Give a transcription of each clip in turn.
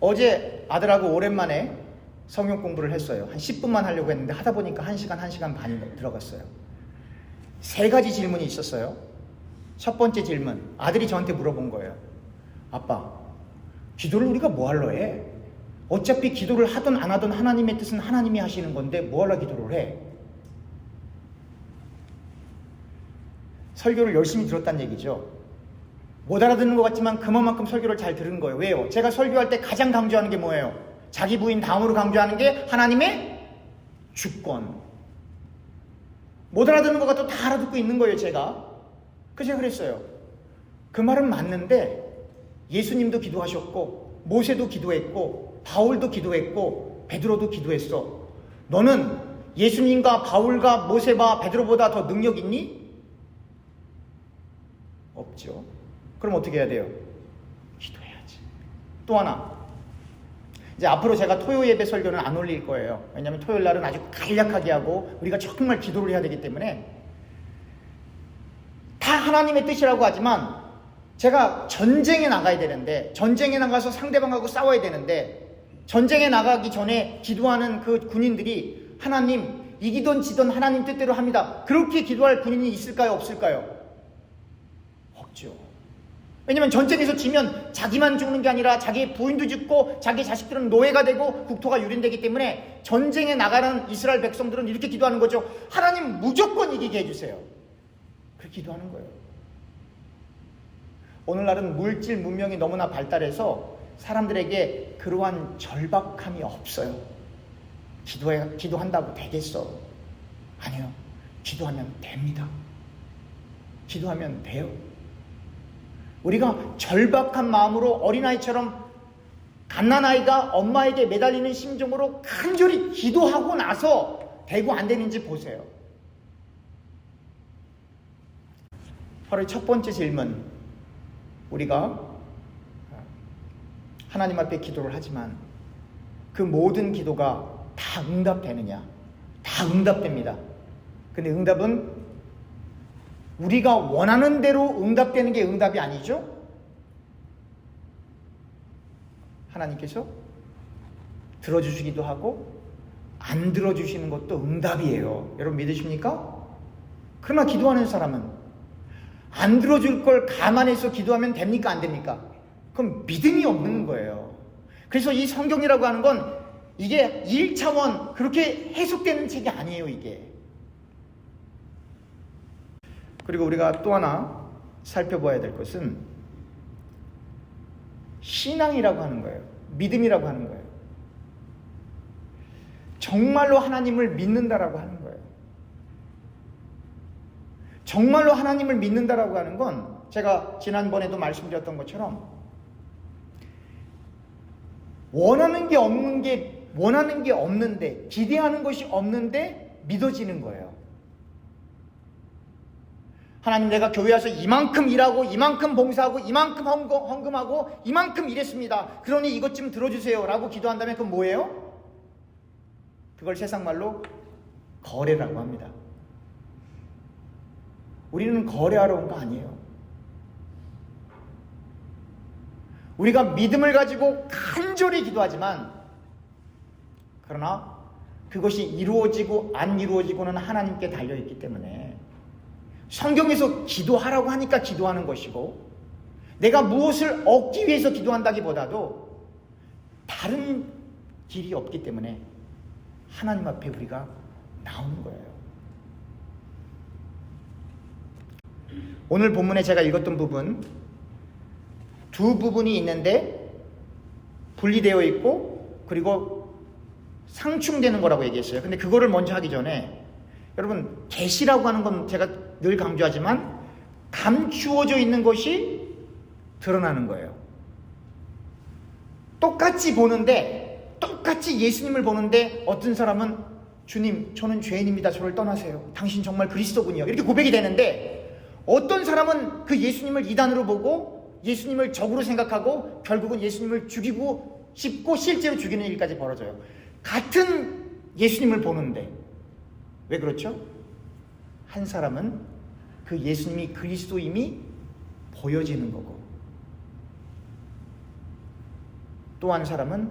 어제 아들하고 오랜만에 성경 공부를 했어요. 한 10분만 하려고 했는데 하다 보니까 1시간 반이 들어갔어요. 3가지 질문이 있었어요. 첫 번째 질문, 아들이 저한테 물어본 거예요. 아빠, 기도를 우리가 뭐 하러 해? 어차피 기도를 하든 안 하든 하나님의 뜻은 하나님이 하시는 건데 뭐 하러 기도를 해? 설교를 열심히 들었다는 얘기죠. 못 알아듣는 것 같지만 그만큼 설교를 잘 들은 거예요. 왜요? 제가 설교할 때 가장 강조하는 게 뭐예요? 자기 부인 다음으로 강조하는 게 하나님의 주권. 못 알아듣는 것 같아도 다 알아듣고 있는 거예요, 제가. 그래서 제가 그랬어요. 그 말은 맞는데 예수님도 기도하셨고 모세도 기도했고 바울도 기도했고 베드로도 기도했어. 너는 예수님과 바울과 모세와 베드로보다 더 능력 있니? 없죠. 그럼 어떻게 해야 돼요? 기도해야지. 또 하나, 이제 앞으로 제가 토요 예배 설교는 안 올릴 거예요. 왜냐하면 토요일 날은 아주 간략하게 하고 우리가 정말 기도를 해야 되기 때문에. 다 하나님의 뜻이라고 하지만 제가 전쟁에 나가야 되는데, 전쟁에 나가서 상대방하고 싸워야 되는데, 전쟁에 나가기 전에 기도하는 그 군인들이 하나님, 이기던 지던 하나님 뜻대로 합니다. 그렇게 기도할 군인이 있을까요? 없을까요? 없죠. 왜냐면 전쟁에서 지면 자기만 죽는 게 아니라 자기 부인도 죽고 자기 자식들은 노예가 되고 국토가 유린되기 때문에 전쟁에 나가는 이스라엘 백성들은 이렇게 기도하는 거죠. 하나님 무조건 이기게 해주세요. 그렇게 기도하는 거예요. 오늘날은 물질 문명이 너무나 발달해서 사람들에게 그러한 절박함이 없어요. 기도한다고 되겠어? 아니요. 기도하면 됩니다. 기도하면 돼요. 우리가 절박한 마음으로 어린아이처럼 갓난아이가 엄마에게 매달리는 심정으로 간절히 기도하고 나서 되고 안 되는지 보세요. 바로 첫 번째 질문, 우리가 하나님 앞에 기도를 하지만 그 모든 기도가 다 응답되느냐? 다 응답됩니다. 근데 응답은 우리가 원하는 대로 응답되는 게 응답이 아니죠? 하나님께서 들어주시기도 하고 안 들어주시는 것도 응답이에요. 여러분 믿으십니까? 그러나 기도하는 사람은 안 들어줄 걸 감안해서 기도하면 됩니까? 안 됩니까? 그럼 믿음이 없는 거예요. 그래서 이 성경이라고 하는 건 이게 1차원 그렇게 해석되는 책이 아니에요, 이게. 그리고 우리가 또 하나 살펴봐야 될 것은 신앙이라고 하는 거예요. 믿음이라고 하는 거예요. 정말로 하나님을 믿는다라고 하는 거예요. 정말로 하나님을 믿는다라고 하는 건 제가 지난번에도 말씀드렸던 것처럼 원하는 게 없는데 기대하는 것이 없는데 믿어지는 거예요. 하나님, 내가 교회 와서 이만큼 일하고 이만큼 봉사하고 이만큼 헌금하고 이만큼 일했습니다. 그러니 이것 좀 들어주세요 라고 기도한다면 그건 뭐예요? 그걸 세상 말로 거래라고 합니다. 우리는 거래하러 온 거 아니에요. 우리가 믿음을 가지고 간절히 기도하지만 그러나 그것이 이루어지고 안 이루어지고는 하나님께 달려있기 때문에 성경에서 기도하라고 하니까 기도하는 것이고 내가 무엇을 얻기 위해서 기도한다기보다도 다른 길이 없기 때문에 하나님 앞에 우리가 나오는 거예요. 오늘 본문에 제가 읽었던 부분, 두 부분이 있는데 분리되어 있고 그리고 상충되는 거라고 얘기했어요. 근데 그거를 먼저 하기 전에 여러분, 계시라고 하는 건 제가 늘 강조하지만 감추어져 있는 것이 드러나는 거예요. 똑같이 보는데, 똑같이 예수님을 보는데 어떤 사람은 주님, 저는 죄인입니다. 저를 떠나세요. 당신 정말 그리스도군요. 이렇게 고백이 되는데 어떤 사람은 그 예수님을 이단으로 보고 예수님을 적으로 생각하고 결국은 예수님을 죽이고 싶고 실제로 죽이는 일까지 벌어져요. 같은 예수님을 보는데 왜 그렇죠? 한 사람은 그 예수님이 그리스도임이 보여지는 거고 또 한 사람은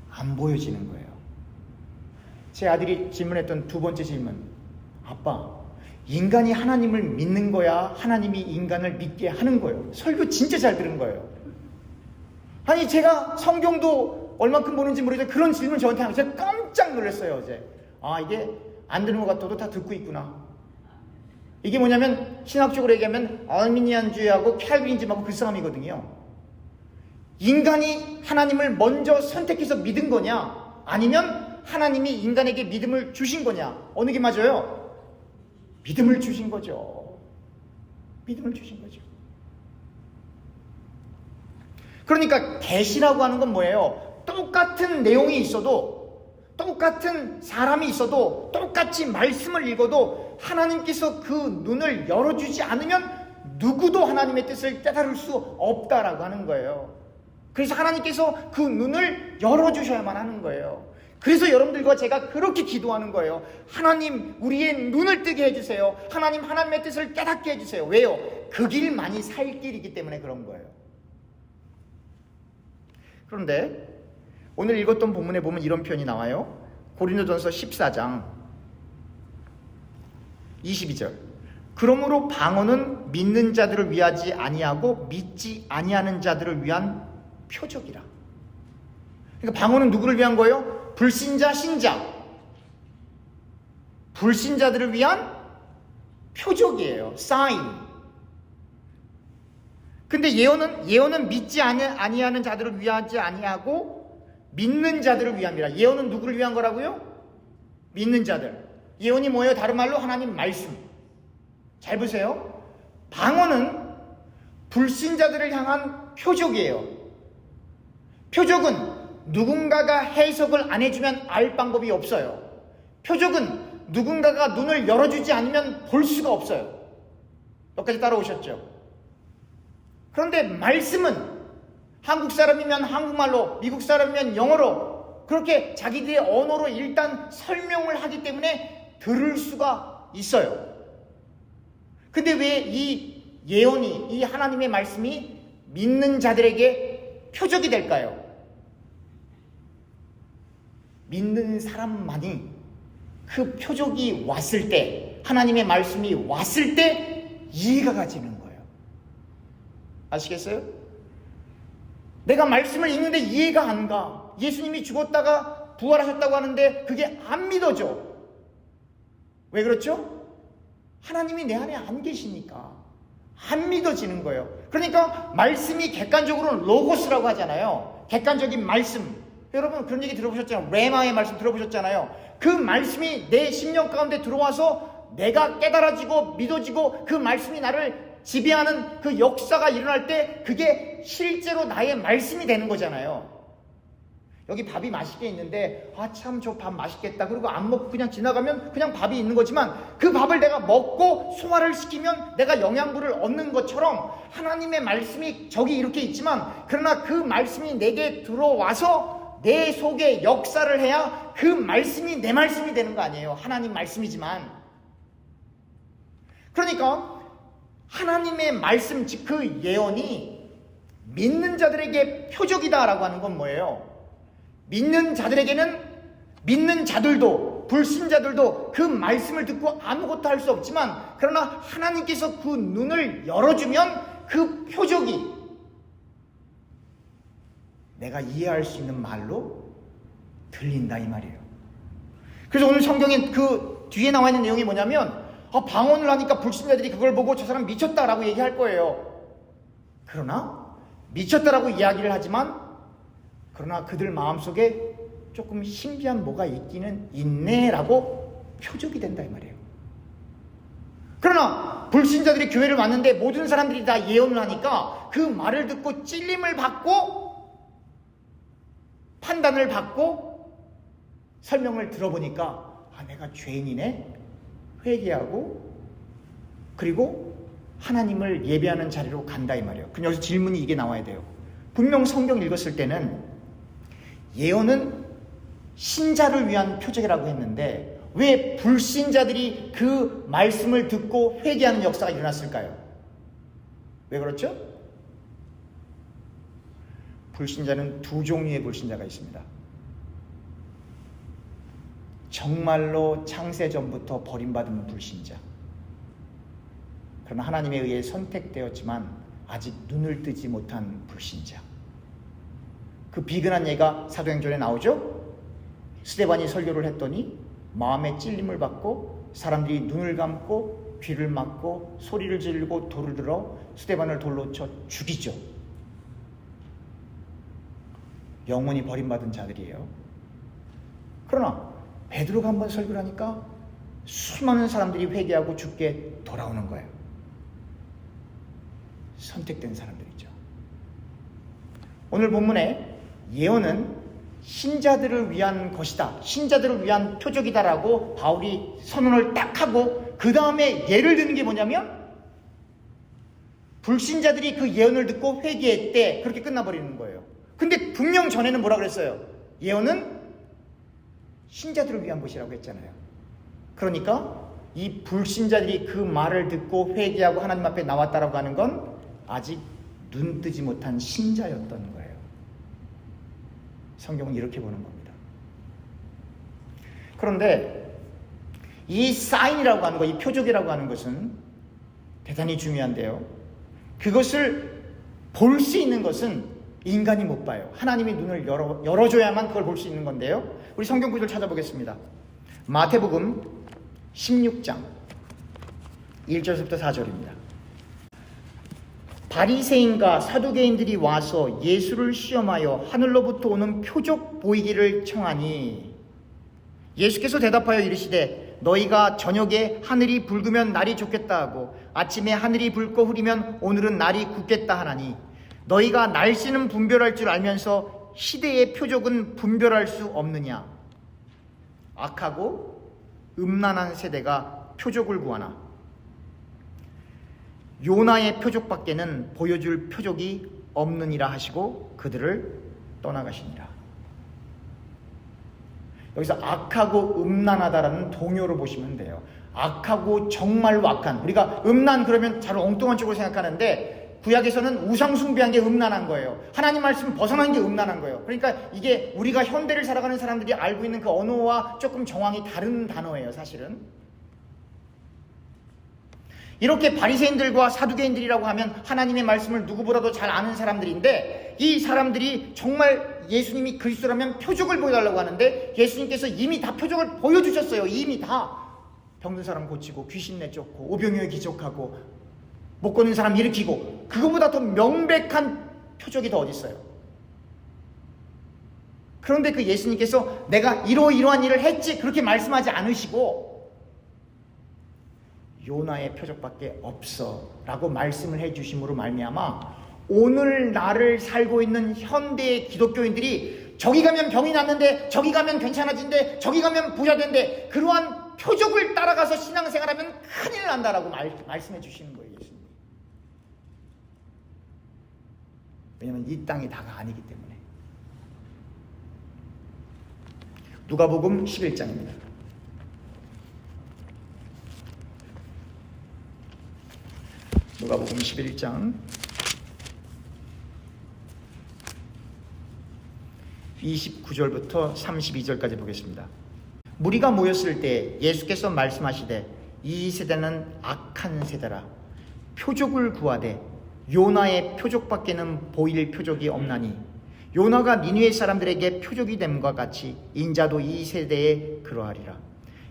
안 보여지는 거예요. 제 아들이 질문했던 두 번째 질문, 아빠, 인간이 하나님을 믿는 거야? 하나님이 인간을 믿게 하는 거예요? 설교 진짜 잘 들은 거예요. 아니, 제가 성경도 얼만큼 보는지 모르겠는데 그런 질문 저한테 하면 제가 깜짝 놀랐어요, 어제. 아, 이게 안 듣는 것 같아도 다 듣고 있구나. 이게 뭐냐면 신학적으로 얘기하면 아르미니안주의하고 캘빈즘하고 그 싸움이거든요. 인간이 하나님을 먼저 선택해서 믿은 거냐, 아니면 하나님이 인간에게 믿음을 주신 거냐, 어느 게 맞아요? 믿음을 주신 거죠. 믿음을 주신 거죠. 그러니까 계시라고 하는 건 뭐예요? 똑같은 내용이 있어도, 똑같은 사람이 있어도, 똑같이 말씀을 읽어도 하나님께서 그 눈을 열어주지 않으면 누구도 하나님의 뜻을 깨달을 수 없다라고 하는 거예요. 그래서 하나님께서 그 눈을 열어주셔야만 하는 거예요. 그래서 여러분들과 제가 그렇게 기도하는 거예요. 하나님, 우리의 눈을 뜨게 해주세요. 하나님, 하나님의 뜻을 깨닫게 해주세요. 왜요? 그 길만이 살 길이기 때문에 그런 거예요. 그런데 오늘 읽었던 본문에 보면 이런 표현이 나와요. 고린도전서 14장 22절. 그러므로 방언은 믿는 자들을 위하지 아니하고 믿지 아니하는 자들을 위한 표적이라. 그러니까 방언은 누구를 위한 거예요? 불신자, 신자. 불신자들을 위한 표적이에요. 사인. 근데 예언은 믿지 아니하는 자들을 위하지 아니하고 믿는 자들을 위함이라. 예언은 누구를 위한 거라고요? 믿는 자들. 예언이 뭐예요? 다른 말로 하나님 말씀. 잘 보세요. 방언은 불신자들을 향한 표적이에요. 표적은 누군가가 해석을 안 해주면 알 방법이 없어요. 표적은 누군가가 눈을 열어주지 않으면 볼 수가 없어요. 여기까지 따라오셨죠? 그런데 말씀은 한국 사람이면 한국말로, 미국 사람이면 영어로 그렇게 자기들의 언어로 일단 설명을 하기 때문에 들을 수가 있어요. 근데 왜 이 예언이, 이 하나님의 말씀이 믿는 자들에게 표적이 될까요? 믿는 사람만이 그 표적이 왔을 때, 하나님의 말씀이 왔을 때 이해가 가지는 거예요. 아시겠어요? 내가 말씀을 읽는데 이해가 안 가. 예수님이 죽었다가 부활하셨다고 하는데 그게 안 믿어져. 왜 그렇죠? 하나님이 내 안에 안 계시니까 안 믿어지는 거예요. 그러니까 말씀이 객관적으로는 로고스라고 하잖아요. 객관적인 말씀. 여러분 그런 얘기 들어보셨잖아요. 레마의 말씀 들어보셨잖아요. 그 말씀이 내 심령 가운데 들어와서 내가 깨달아지고 믿어지고 그 말씀이 나를 지배하는 그 역사가 일어날 때 그게 실제로 나의 말씀이 되는 거잖아요. 여기 밥이 맛있게 있는데 아 참 저 밥 맛있겠다 그리고 안 먹고 그냥 지나가면 그냥 밥이 있는 거지만 그 밥을 내가 먹고 소화를 시키면 내가 영양분을 얻는 것처럼 하나님의 말씀이 저기 이렇게 있지만 그러나 그 말씀이 내게 들어와서 내 속에 역사를 해야 그 말씀이 내 말씀이 되는 거 아니에요. 하나님 말씀이지만. 그러니까 하나님의 말씀, 즉 그 예언이 믿는 자들에게 표적이다라고 하는 건 뭐예요? 믿는 자들에게는, 믿는 자들도 불신자들도 그 말씀을 듣고 아무것도 할 수 없지만 그러나 하나님께서 그 눈을 열어주면 그 표적이 내가 이해할 수 있는 말로 들린다 이 말이에요. 그래서 오늘 성경에 그 뒤에 나와 있는 내용이 뭐냐면 방언을 하니까 불신자들이 그걸 보고 저 사람 미쳤다라고 얘기할 거예요. 그러나 미쳤다라고 이야기를 하지만 그러나 그들 마음속에 조금 신비한 뭐가 있기는 있네라고 표적이 된다 이 말이에요. 그러나 불신자들이 교회를 왔는데 모든 사람들이 다 예언을 하니까 그 말을 듣고 찔림을 받고 판단을 받고 설명을 들어보니까 내가 죄인이네, 회개하고 그리고 하나님을 예배하는 자리로 간다 이 말이에요. 그럼 여기서 질문이 이게 나와야 돼요. 분명 성경 읽었을 때는 예언은 신자를 위한 표적이라고 했는데 왜 불신자들이 그 말씀을 듣고 회개하는 역사가 일어났을까요? 왜 그렇죠? 불신자는 두 종류의 불신자가 있습니다. 정말로 창세전부터 버림받은 불신자. 그러나 하나님에 의해 선택되었지만 아직 눈을 뜨지 못한 불신자. 그 비근한 예가 사도행전에 나오죠. 스데반이 설교를 했더니 마음에 찔림을 받고 사람들이 눈을 감고 귀를 막고 소리를 지르고 돌을 들어 스데반을 돌로 쳐 죽이죠. 영원히 버림받은 자들이에요. 그러나 베드로가 한번 설교를 하니까 수많은 사람들이 회개하고 죽게 돌아오는 거예요. 선택된 사람들이죠. 오늘 본문에 예언은 신자들을 위한 것이다, 신자들을 위한 표적이다라고 바울이 선언을 딱 하고 그 다음에 예를 드는 게 뭐냐면 불신자들이 그 예언을 듣고 회개했대, 그렇게 끝나버리는 거예요. 근데 분명 전에는 뭐라 그랬어요? 예언은 신자들을 위한 것이라고 했잖아요. 그러니까 이 불신자들이 그 말을 듣고 회개하고 하나님 앞에 나왔다라고 하는 건 아직 눈 뜨지 못한 신자였던 거예요. 성경은 이렇게 보는 겁니다. 그런데 이 사인이라고 하는 것, 이 표적이라고 하는 것은 대단히 중요한데요. 그것을 볼 수 있는 것은 인간이 못 봐요. 하나님이 눈을 열어줘야만 그걸 볼 수 있는 건데요. 우리 성경 구절 찾아보겠습니다. 마태복음 16장 1절부터 4절입니다. 바리새인과 사두개인들이 와서 예수를 시험하여 하늘로부터 오는 표적 보이기를 청하니 예수께서 대답하여 이르시되 너희가 저녁에 하늘이 붉으면 날이 좋겠다 하고 아침에 하늘이 붉고 흐리면 오늘은 날이 굳겠다 하나니 너희가 날씨는 분별할 줄 알면서 시대의 표적은 분별할 수 없느냐. 악하고 음란한 세대가 표적을 구하나 요나의 표적밖에는 보여줄 표적이 없느니라 하시고 그들을 떠나가시니라. 여기서 악하고 음란하다라는 동요로 보시면 돼요. 악하고 정말로 악한, 우리가 음란 그러면 잘 엉뚱한 쪽으로 생각하는데 구약에서는 우상숭배한 게 음란한 거예요. 하나님 말씀 벗어난 게 음란한 거예요. 그러니까 이게 우리가 현대를 살아가는 사람들이 알고 있는 그 언어와 조금 정황이 다른 단어예요, 사실은. 이렇게 바리새인들과 사두개인들이라고 하면 하나님의 말씀을 누구보다도 잘 아는 사람들인데 이 사람들이 정말 예수님이 그리스도라면 표적을 보여달라고 하는데 예수님께서 이미 다 표적을 보여주셨어요. 이미 다 병든 사람 고치고 귀신 내쫓고 오병이어 기적하고 못 걷는 사람 일으키고 그거보다 더 명백한 표적이 더 어디 있어요. 그런데 그 예수님께서 내가 이러이러한 일을 했지 그렇게 말씀하지 않으시고 요나의 표적밖에 없어 라고 말씀을 해주심으로 말미암아 오늘날을 살고 있는 현대의 기독교인들이 저기 가면 병이 낫는데 저기 가면 괜찮아진대 저기 가면 부자 된대 그러한 표적을 따라가서 신앙생활하면 큰일 난다라고 말씀해 주시는 거예요. 예수님. 왜냐하면 이 땅이 다가 아니기 때문에. 누가복음 11장입니다. 누가복음 11장 29절부터 32절까지 보겠습니다. 무리가 모였을 때 예수께서 말씀하시되 이 세대는 악한 세대라. 표적을 구하되 요나의 표적밖에는 보일 표적이 없나니 요나가 니느웨 사람들에게 표적이 됨과 같이 인자도 이 세대에 그러하리라.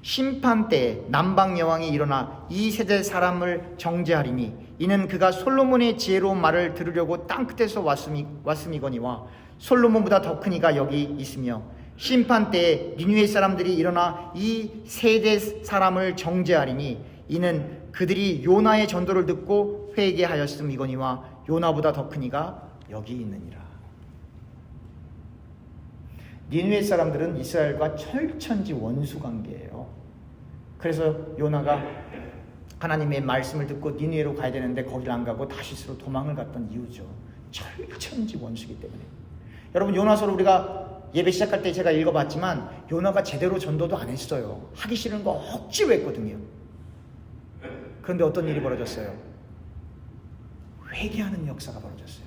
심판 때에 남방 여왕이 일어나 이 세대 사람을 정죄하리니 이는 그가 솔로몬의 지혜로운 말을 들으려고 땅 끝에서 왔음이거니와 솔로몬보다 더 큰 이가 여기 있으며 심판 때에 니느웨 사람들이 일어나 이 세대 사람을 정죄하리니 이는 그들이 요나의 전도를 듣고 회개하였음이거니와 요나보다 더 큰 이가 여기 있느니라. 니느웨 사람들은 이스라엘과 철천지 원수 관계예요. 그래서 요나가 하나님의 말씀을 듣고 니느웨로 가야 되는데 거기를 안 가고 다시스로 도망을 갔던 이유죠. 철천지 원수기 때문에. 여러분 요나서를 우리가 예배 시작할 때 제가 읽어봤지만 요나가 제대로 전도도 안 했어요. 하기 싫은 거 억지로 했거든요. 그런데 어떤 일이 벌어졌어요? 회개하는 역사가 벌어졌어요.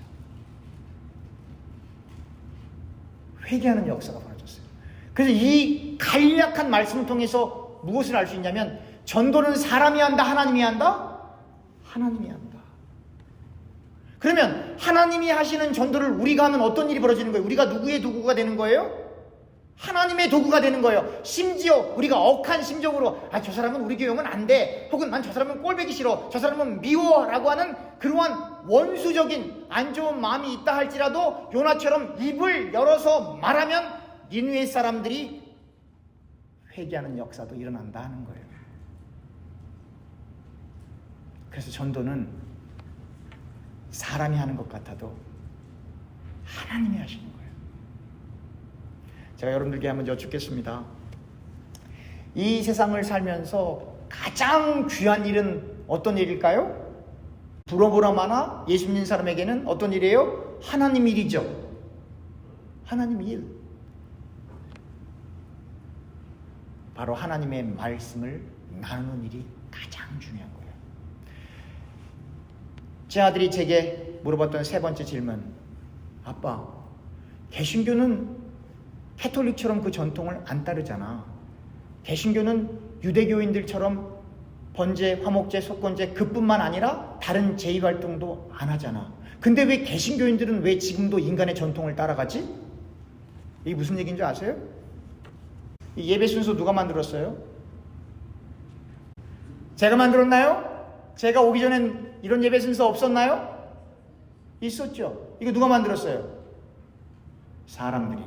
회개하는 역사가 벌어졌어요. 그래서 이 간략한 말씀을 통해서 무엇을 알 수 있냐면 전도는 사람이 한다, 하나님이 한다? 하나님이 한다. 그러면 하나님이 하시는 전도를 우리가 하면 어떤 일이 벌어지는 거예요? 우리가 누구의 도구가 되는 거예요? 하나님의 도구가 되는 거예요. 심지어 우리가 억한 심정으로 저 사람은 우리 교회 오면 안 돼, 혹은 난 저 사람은 꼴보기 싫어, 저 사람은 미워 라고 하는 그러한 원수적인 안 좋은 마음이 있다 할지라도 요나처럼 입을 열어서 말하면 니느웨 사람들이 회개하는 역사도 일어난다 하는 거예요. 그래서 전도는 사람이 하는 것 같아도 하나님이 하시는 거예요. 제가 여러분들께 한번 여쭙겠습니다. 이 세상을 살면서 가장 귀한 일은 어떤 일일까요? 부러보라마나 예수 믿는 사람에게는 어떤 일이에요? 하나님 일이죠. 하나님 일. 바로 하나님의 말씀을 나누는 일이 가장 중요한 거예요. 제 아들이 제게 물어봤던 세 번째 질문. 아빠, 개신교는 캐톨릭처럼 그 전통을 안 따르잖아. 개신교는 유대교인들처럼 번제, 화목제, 속건제 그뿐만 아니라 다른 제의활동도 안 하잖아. 근데 왜 개신교인들은 왜 지금도 인간의 전통을 따라가지? 이게 무슨 얘기인 줄 아세요? 이 예배 순서 누가 만들었어요? 제가 만들었나요? 제가 오기 전엔 이런 예배 순서 없었나요? 있었죠. 이거 누가 만들었어요? 사람들이.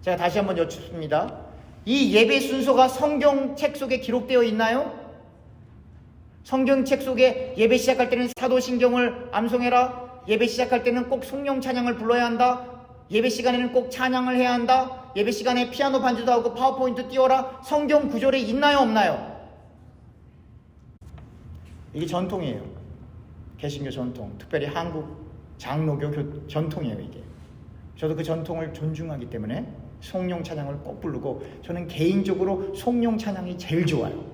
제가 다시 한번 여쭙습니다. 이 예배 순서가 성경책 속에 기록되어 있나요? 성경책 속에 예배 시작할 때는 사도신경을 암송해라, 예배 시작할 때는 꼭 성령 찬양을 불러야 한다, 예배 시간에는 꼭 찬양을 해야 한다, 예배 시간에 피아노 반주도 하고 파워포인트 띄워라, 성경 구절에 있나요, 없나요? 이게 전통이에요. 개신교 전통, 특별히 한국 장로교 전통이에요. 이게 저도 그 전통을 존중하기 때문에 성령 찬양을 꼭 부르고, 저는 개인적으로 성령 찬양이 제일 좋아요.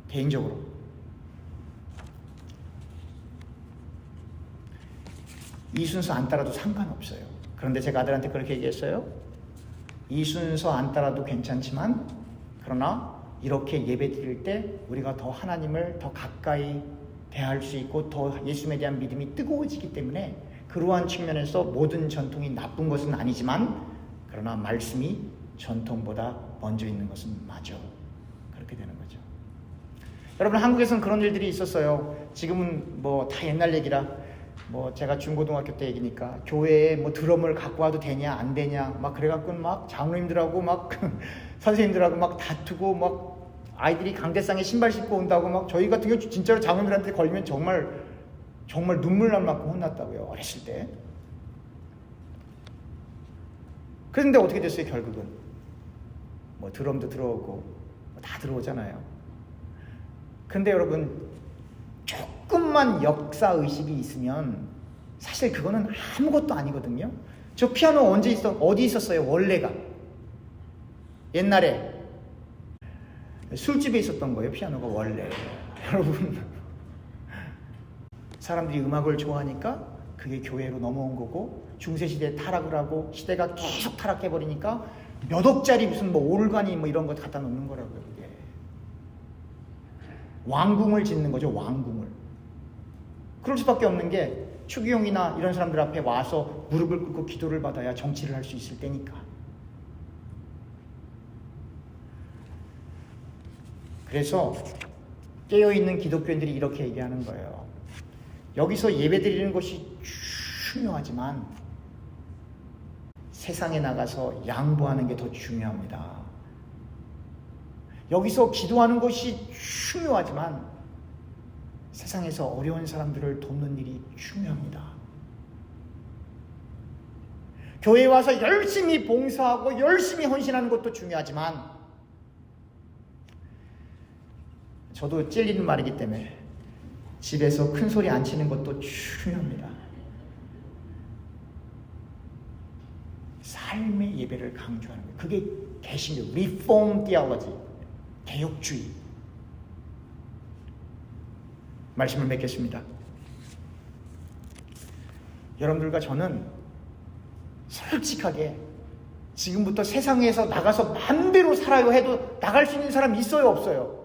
개인적으로. 이 순서 안 따라도 상관없어요. 그런데 제가 아들한테 그렇게 얘기했어요. 이 순서 안 따라도 괜찮지만, 그러나 이렇게 예배 드릴 때 우리가 더 하나님을 더 가까이 대할 수 있고 더 예수님에 대한 믿음이 뜨거워지기 때문에 그러한 측면에서 모든 전통이 나쁜 것은 아니지만, 그러나 말씀이 전통보다 먼저 있는 것은 맞아. 그렇게 되는 거죠. 여러분, 한국에서는 그런 일들이 있었어요. 지금은 뭐 다 옛날 얘기라, 뭐 제가 중고등학교 때 얘기니까 교회에 뭐 드럼을 갖고 와도 되냐 안 되냐 막 그래갖고 막 장로님들하고 막 선생님들하고 막 다투고, 막 아이들이 강대상에 신발 신고 온다고, 막 저희 같은 경우 진짜로 장로님들한테 걸리면 정말 눈물 날 만큼 혼났다고요, 어렸을 때. 그런데 어떻게 됐어요? 결국은 뭐 드럼도 들어오고 다 들어오잖아요. 근데 여러분, 조금만 역사의식이 있으면 사실 그거는 아무것도 아니거든요. 저 피아노 어디 있었어요? 원래가 옛날에 술집에 있었던 거예요. 피아노가 원래. 여러분, 사람들이 음악을 좋아하니까 그게 교회로 넘어온 거고, 중세시대에 타락을 하고 시대가 계속 타락해버리니까 몇 억짜리 무슨 뭐 오르가니 뭐 이런 거 갖다 놓는 거라고요. 그게 왕궁을 짓는 거죠. 왕궁을. 그럴 수밖에 없는 게 추기용이나 이런 사람들 앞에 와서 무릎을 꿇고 기도를 받아야 정치를 할 수 있을 때니까. 그래서 깨어있는 기독교인들이 이렇게 얘기하는 거예요. 여기서 예배드리는 것이 중요하지만 세상에 나가서 양보하는 게 더 중요합니다. 여기서 기도하는 것이 중요하지만 세상에서 어려운 사람들을 돕는 일이 중요합니다. 교회에 와서 열심히 봉사하고 열심히 헌신하는 것도 중요하지만, 저도 찔리는 말이기 때문에 집에서 큰 소리 안 치는 것도 중요합니다. 삶의 예배를 강조하는 거예요. 그게 개신교, 리폼 티올로지, 개혁주의. 말씀을 맺겠습니다. 여러분들과 저는 솔직하게 지금부터 세상에서 나가서 마음대로 살아요 해도 나갈 수 있는 사람 있어요, 없어요?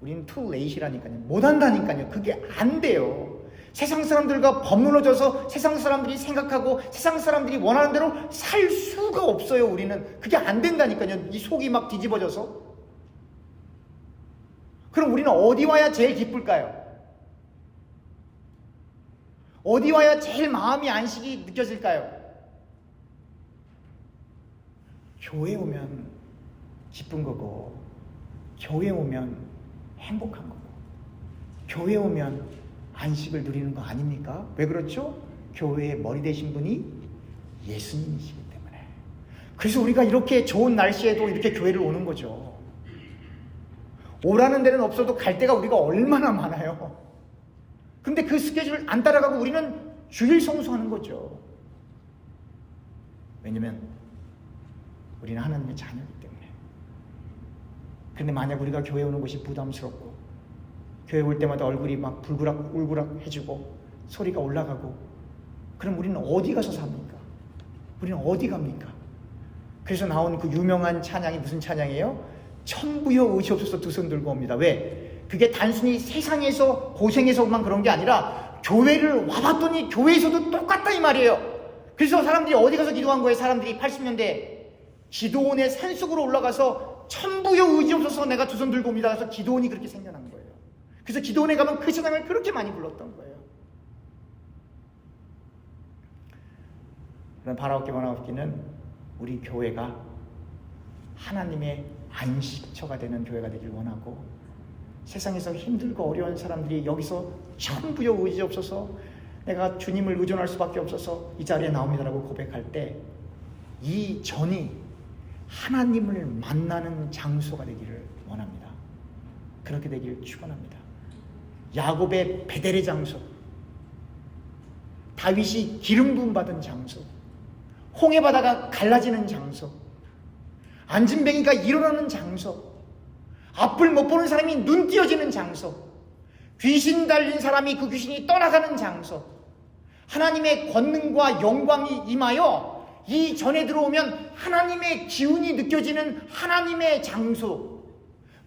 우리는 too late이라니까요. 못한다니까요. 그게 안 돼요. 세상 사람들과 버무러져서 세상 사람들이 생각하고 세상 사람들이 원하는 대로 살 수가 없어요. 우리는 그게 안 된다니까요. 이 속이 막 뒤집어져서. 그럼 우리는 어디 와야 제일 기쁠까요? 어디 와야 제일 마음이 안식이 느껴질까요? 교회 오면 기쁜 거고, 교회 오면 행복한 거고, 교회 오면 안식을 누리는 거 아닙니까? 왜 그렇죠? 교회의 머리 되신 분이 예수님이시기 때문에. 그래서 우리가 이렇게 좋은 날씨에도 이렇게 교회를 오는 거죠. 오라는 데는 없어도 갈 데가 우리가 얼마나 많아요. 근데 그 스케줄을 안 따라가고 우리는 주일 성수하는 거죠. 왜냐면 우리는 하나님의 자녀이기 때문에. 근데 만약 우리가 교회 오는 것이 부담스럽고 교회 올 때마다 얼굴이 막 울그락 해지고 소리가 올라가고, 그럼 우리는 어디 가서 삽니까? 우리는 어디 갑니까? 그래서 나온 그 유명한 찬양이 무슨 찬양이에요? 천부여 의지 없어서 두 손 들고 옵니다. 왜? 그게 단순히 세상에서 고생해서만 그런 게 아니라 교회를 와봤더니 교회에서도 똑같다 이 말이에요. 그래서 사람들이 어디 가서 기도한 거예요? 사람들이 80년대 기도원의 산속으로 올라가서 천부여 의지 없어서 내가 두 손 들고 옵니다. 그래서 기도원이 그렇게 생겨난 거예요. 그래서 기도원에 가면 그 찬양을 그렇게 많이 불렀던 거예요. 그럼 바라옵기 원하옵기는 우리 교회가 하나님의 안식처가 되는 교회가 되길 원하고, 세상에서 힘들고 어려운 사람들이 여기서 천부여 의지 없어서 내가 주님을 의존할 수밖에 없어서 이 자리에 나옵니다라고 고백할 때 이 전이 하나님을 만나는 장소가 되기를 원합니다. 그렇게 되기를 축원합니다. 야곱의 베델의 장소, 다윗이 기름 부음 받은 장소, 홍해 바다가 갈라지는 장소, 안진뱅이가 일어나는 장소, 앞을 못 보는 사람이 눈 띄어지는 장소, 귀신 달린 사람이 그 귀신이 떠나가는 장소, 하나님의 권능과 영광이 임하여 이 전에 들어오면 하나님의 기운이 느껴지는 하나님의 장소.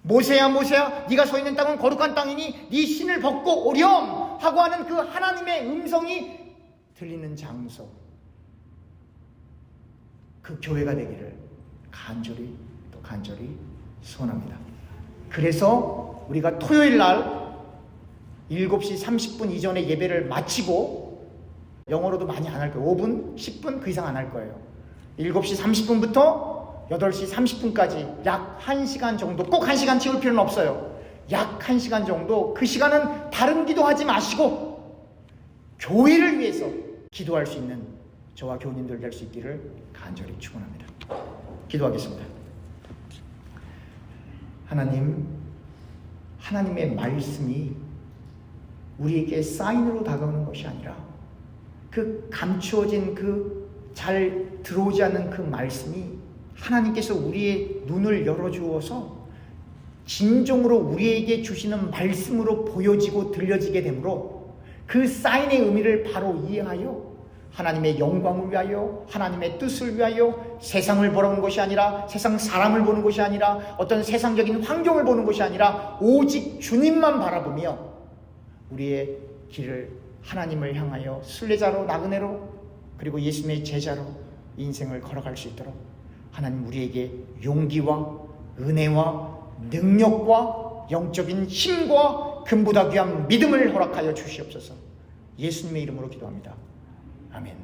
모세야 모세야 네가 서 있는 땅은 거룩한 땅이니 네 신을 벗고 오렴 하고 하는 그 하나님의 음성이 들리는 장소, 그 교회가 되기를 간절히 소원합니다. 그래서 우리가 토요일 날 7시 30분 이전에 예배를 마치고, 영어로도 많이 안 할 거예요. 5분, 10분 그 이상 안 할 거예요. 7시 30분부터 8시 30분까지 약 1시간 정도, 꼭 1시간 채울 필요는 없어요. 약 1시간 정도, 그 시간은 다른 기도하지 마시고 교회를 위해서 기도할 수 있는 저와 교우님들 될 수 있기를 간절히 축원합니다. 기도하겠습니다. 하나님의 말씀이 우리에게 사인으로 다가오는 것이 아니라 그 감추어진 그 잘 들어오지 않는 그 말씀이 하나님께서 우리의 눈을 열어주어서 진정으로 우리에게 주시는 말씀으로 보여지고 들려지게 되므로 그 사인의 의미를 바로 이해하여 하나님의 영광을 위하여, 하나님의 뜻을 위하여 세상을 보는 것이 아니라, 세상 사람을 보는 것이 아니라, 어떤 세상적인 환경을 보는 것이 아니라 오직 주님만 바라보며 우리의 길을 하나님을 향하여 순례자로, 나그네로, 그리고 예수님의 제자로 인생을 걸어갈 수 있도록 하나님 우리에게 용기와 은혜와 능력과 영적인 힘과 금보다 귀한 믿음을 허락하여 주시옵소서. 예수님의 이름으로 기도합니다. 아멘.